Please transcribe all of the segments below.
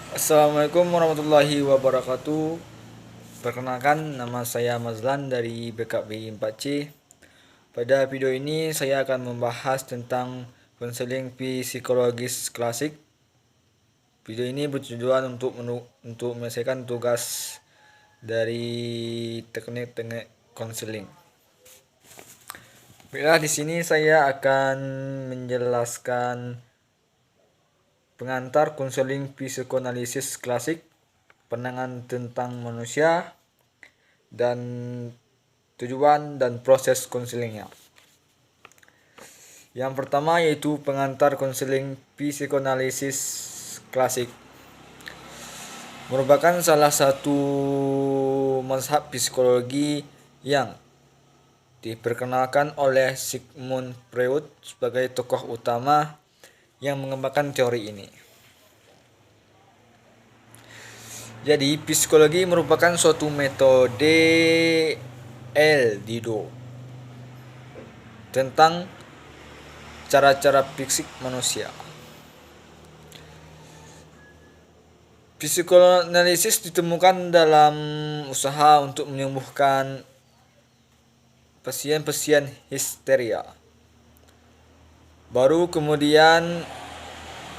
Assalamualaikum warahmatullahi wabarakatuh. Perkenalkan, nama saya Mazlan dari BKB 4C. Pada video ini saya akan membahas tentang konseling psikologis klasik. Video ini bertujuan untuk menyelesaikan tugas dari teknik-teknik konseling. Baiklah, di sini saya akan menjelaskan pengantar konseling psikoanalisis klasik, pandangan tentang manusia, dan tujuan dan proses konselingnya. Yang pertama yaitu pengantar konseling psikoanalisis klasik. Merupakan salah satu mazhab psikologi yang diperkenalkan oleh Sigmund Freud sebagai tokoh utama yang mengembangkan teori ini. Jadi, psikologi merupakan suatu metode Dido tentang cara-cara psikik manusia. Psikoanalisis ditemukan dalam usaha untuk menyembuhkan pasien-pasien histeria. Baru kemudian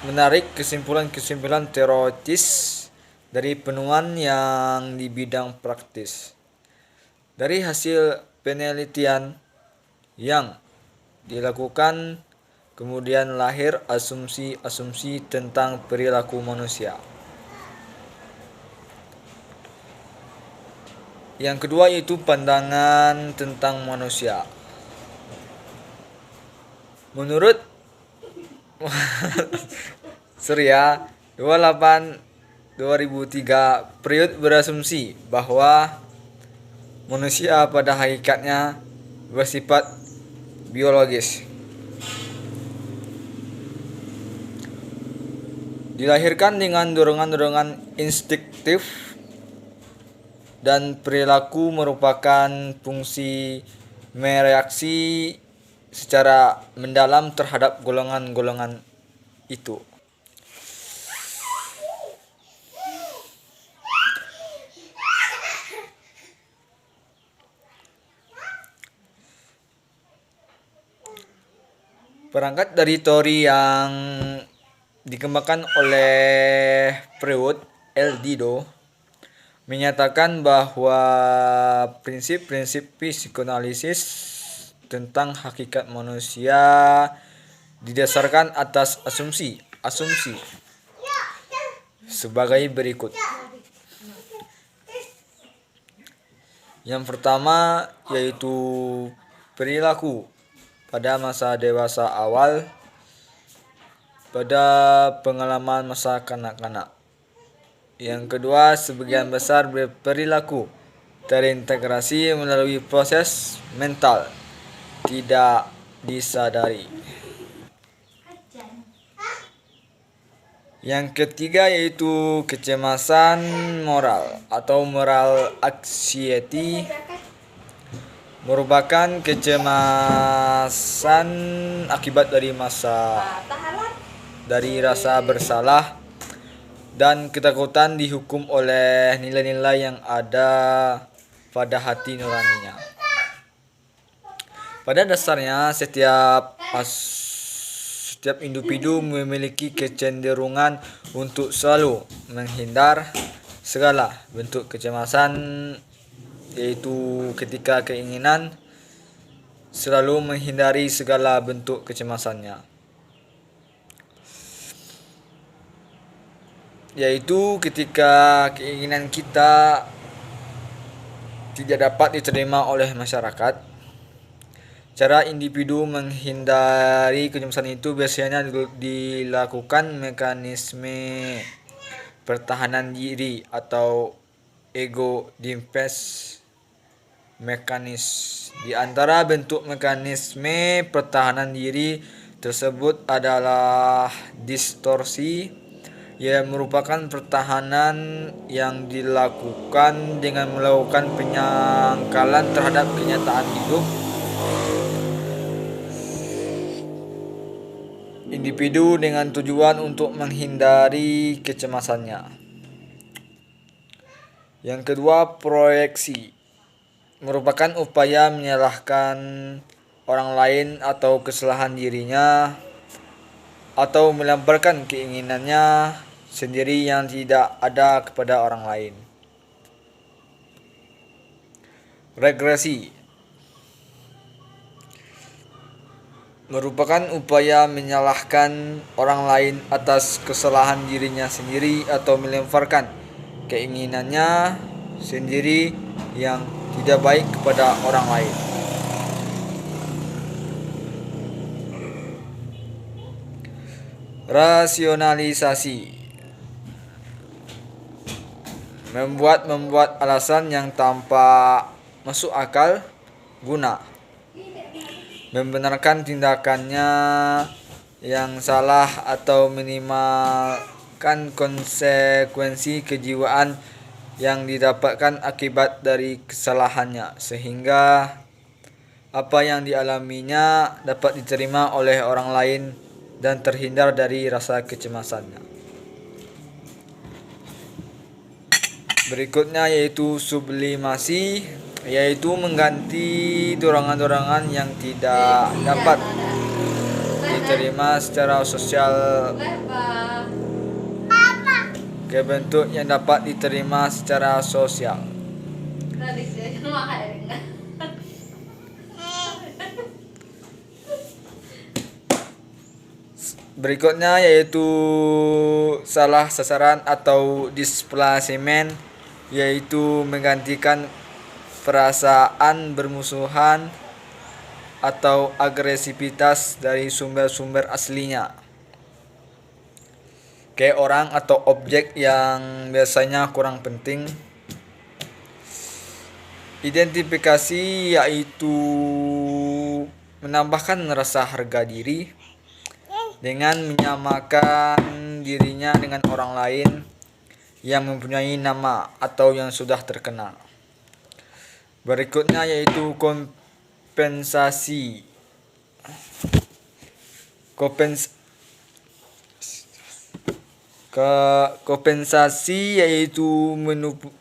menarik kesimpulan-kesimpulan teoritis dari penemuan yang di bidang praktis. Dari hasil penelitian yang dilakukan, kemudian lahir asumsi-asumsi tentang perilaku manusia. Yang kedua yaitu pandangan tentang manusia. Menurut Surya 28/2003, Freud berasumsi bahwa manusia pada hakikatnya bersifat biologis. Dilahirkan dengan dorongan-dorongan instiktif dan perilaku merupakan fungsi mereaksi secara mendalam terhadap golongan-golongan itu. Berangkat dari teori yang dikembangkan oleh Freud, Dido menyatakan bahwa prinsip-prinsip psikoanalisis tentang hakikat manusia didasarkan atas asumsi sebagai berikut. Yang pertama yaitu perilaku pada masa dewasa awal, pada pengalaman masa kanak-kanak. Yang kedua, sebagian besar perilaku terintegrasi melalui proses mental tidak disadari. Yang ketiga yaitu kecemasan moral atau moral anxiety, merupakan kecemasan akibat dari rasa bersalah dan ketakutan dihukum oleh nilai-nilai yang ada pada hati nuraninya. Pada dasarnya, setiap individu memiliki kecenderungan untuk selalu menghindar segala bentuk kecemasan, yaitu ketika keinginan selalu menghindari segala bentuk kecemasannya, yaitu ketika keinginan kita tidak dapat diterima oleh masyarakat. Cara individu menghindari kecemasan itu biasanya dilakukan mekanisme pertahanan diri atau ego defense mekanisme. Di antara bentuk mekanisme pertahanan diri tersebut adalah distorsi, yang merupakan pertahanan yang dilakukan dengan melakukan penyangkalan terhadap kenyataan hidup individu dengan tujuan untuk menghindari kecemasannya. Yang kedua, proyeksi. Merupakan upaya menyalahkan orang lain atau kesalahan dirinya atau melamparkan keinginannya sendiri yang tidak ada kepada orang lain. Regresi merupakan upaya menyalahkan orang lain atas kesalahan dirinya sendiri atau melemparkan keinginannya sendiri yang tidak baik kepada orang lain. Rasionalisasi membuat alasan yang tanpa masuk akal guna membenarkan tindakannya yang salah atau minimalkan konsekuensi kejiwaan yang didapatkan akibat dari kesalahannya, sehingga apa yang dialaminya dapat diterima oleh orang lain dan terhindar dari rasa kecemasannya. Berikutnya yaitu sublimasi, yaitu mengganti dorongan-dorongan yang tidak dapat diterima secara sosial ke bentuk yang dapat diterima secara sosial. Berikutnya yaitu salah sasaran atau displacement, yaitu menggantikan perasaan bermusuhan atau agresivitas dari sumber-sumber aslinya ke orang atau objek yang biasanya kurang penting. Identifikasi yaitu menambahkan rasa harga diri dengan menyamakan dirinya dengan orang lain yang mempunyai nama atau yang sudah terkenal. Berikutnya yaitu kompensasi. Kompensasi yaitu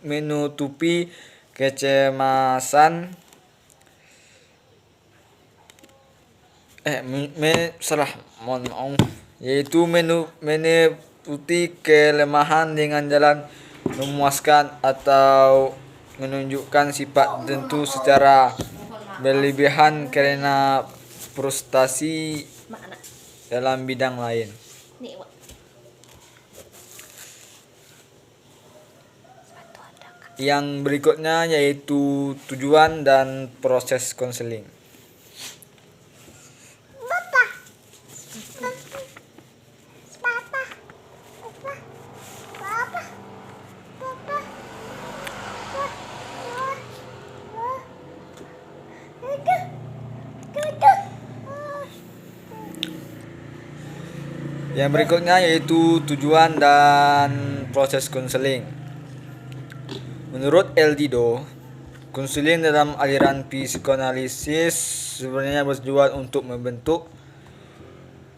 menutupi kecemasan yaitu menutupi kelemahan dengan jalan memuaskan atau menunjukkan sifat tertentu secara berlebihan karena frustasi dalam bidang lain. Yang berikutnya yaitu tujuan dan proses konseling. Yang berikutnya yaitu tujuan dan proses konseling. Menurut Eldido, konseling dalam aliran psikoanalisis sebenarnya bertujuan untuk membentuk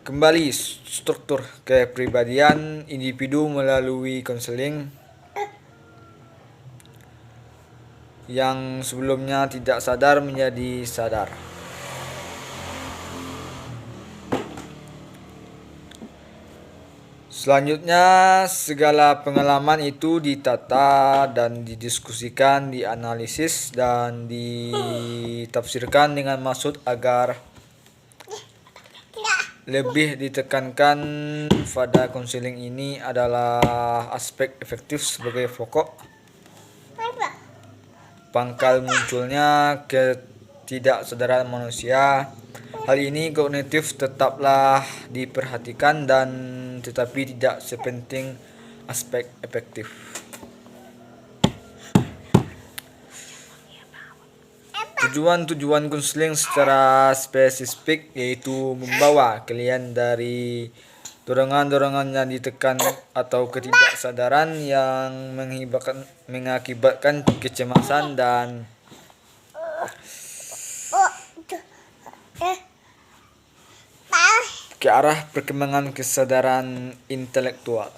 kembali struktur kepribadian individu melalui konseling yang sebelumnya tidak sadar menjadi sadar. Selanjutnya, segala pengalaman itu ditata dan didiskusikan, dianalisis, dan ditafsirkan dengan maksud agar lebih ditekankan pada konseling ini adalah aspek efektif sebagai pokok pangkal munculnya ketidaksadaran manusia. Hal ini kognitif tetaplah diperhatikan dan tetapi tidak sepenting aspek efektif. Tujuan konseling secara spesifik yaitu membawa klien dari dorongan-dorongan yang ditekan atau ketidaksadaran yang mengakibatkan kecemasan dan ke arah perkembangan kesadaran intelektual.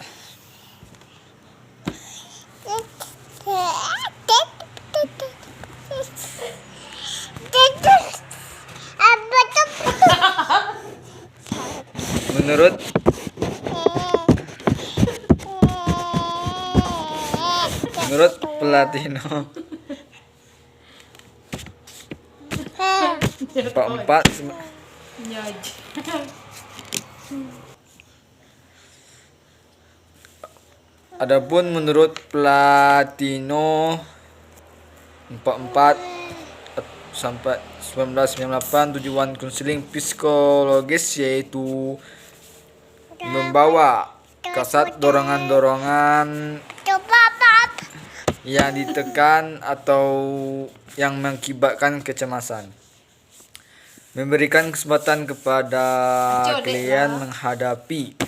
menurut Platino. Empat. Adapun menurut Platino 44 sampai 1998 tujuan konseling psikologis yaitu membawa kasat dorongan-dorongan yang ditekan atau yang mengakibatkan kecemasan, memberikan kesempatan kepada klien menghadapi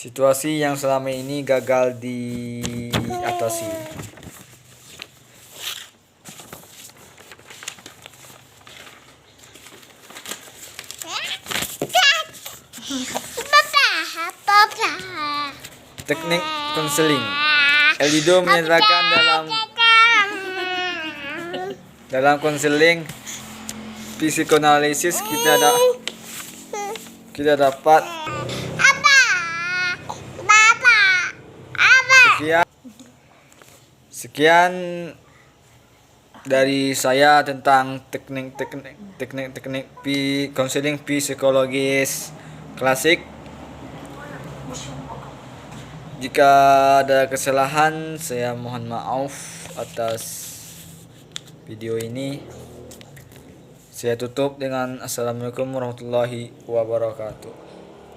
situasi yang selama ini gagal diatasi. Teknik konseling. Elido menyatakan dalam konseling psikoanalisis kita dapat sekian dari saya tentang teknik konseling psikologis klasik. Jika ada kesalahan, saya mohon maaf atas video ini. Saya tutup dengan Assalamualaikum warahmatullahi wabarakatuh.